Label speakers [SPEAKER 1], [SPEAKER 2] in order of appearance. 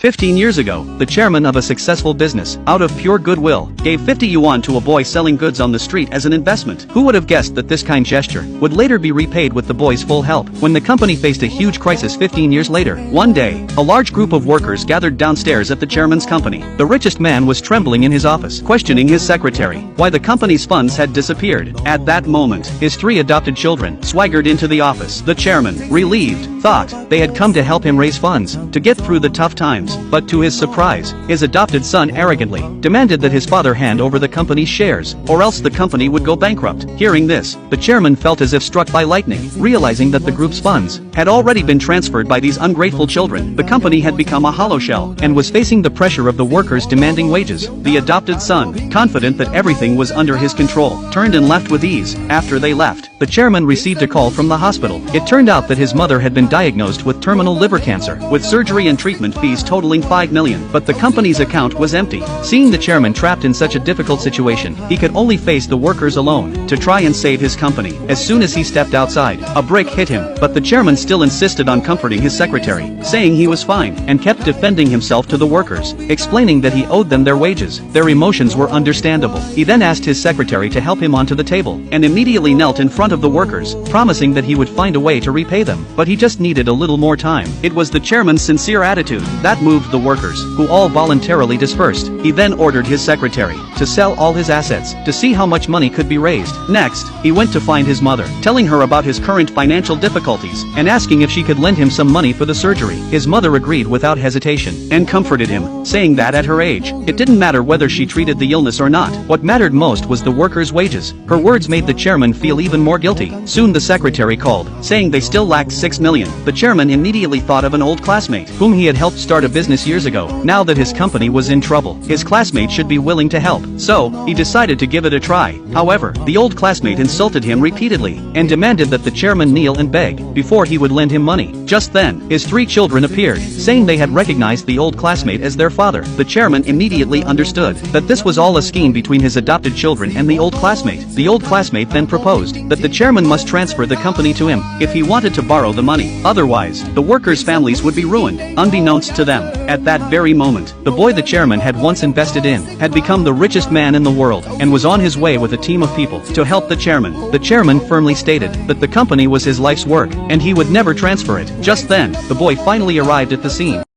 [SPEAKER 1] 15 years ago, the chairman of a successful business, out of pure goodwill, gave 50 yuan to a boy selling goods on the street as an investment. Who would have guessed that this kind gesture would later be repaid with the boy's full help? When the company faced a huge crisis 15 years later, one day, a large group of workers gathered downstairs at the chairman's company. The richest man was trembling in his office, questioning his secretary why the company's funds had disappeared. At that moment, his 3 adopted children swaggered into the office. The chairman, relieved, thought they had come to help him raise funds to get through the tough times, but to his surprise, his adopted son arrogantly demanded that his father hand over the company's shares, or else the company would go bankrupt. Hearing this, the chairman felt as if struck by lightning, realizing that the group's funds had already been transferred by these ungrateful children. The company had become a hollow shell and was facing the pressure of the workers demanding wages. The adopted son, confident that everything was under his control, turned and left with ease. After they left, the chairman received a call from the hospital. It turned out that his mother had been diagnosed with terminal liver cancer, with surgery and treatment fees totaling 5 million, but the company's account was empty. Seeing the chairman trapped in such a difficult situation, he could only face the workers alone to try and save his company. As soon as he stepped outside, a brick hit him, but the chairman still insisted on comforting his secretary, saying he was fine, and kept defending himself to the workers, explaining that he owed them their wages. Their emotions were understandable. He then asked his secretary to help him onto the table, and immediately knelt in front of the workers, promising that he would find a way to repay them, but he just needed a little more time. It was the chairman's sincere attitude that moved the workers, who all voluntarily dispersed. He then ordered his secretary to sell all his assets to see how much money could be raised. Next, he went to find his mother, telling her about his current financial difficulties and asking if she could lend him some money for the surgery. His mother agreed without hesitation and comforted him, saying that at her age, it didn't matter whether she treated the illness or not. What mattered most was the workers' wages. Her words made the chairman feel even more guilty. Soon the secretary called, saying they still lacked 6 million. The chairman immediately thought of an old classmate whom he had helped start a business years ago. Now that his company was in trouble, his classmate should be willing to help. So, he decided to give it a try. However, the old classmate insulted him repeatedly and demanded that the chairman kneel and beg before he would lend him money. Just then, his 3 children appeared, saying they had recognized the old classmate as their father. The chairman immediately understood that this was all a scheme between his adopted children and the old classmate. The old classmate then proposed that the chairman must transfer the company to him if he wanted to borrow the money. Otherwise, the workers' families would be ruined, unbeknownst to them. At that very moment, the boy the chairman had once invested in had become the richest man in the world and was on his way with a team of people to help the chairman. The chairman firmly stated that the company was his life's work and he would never transfer it. Just then, the boy finally arrived at the scene.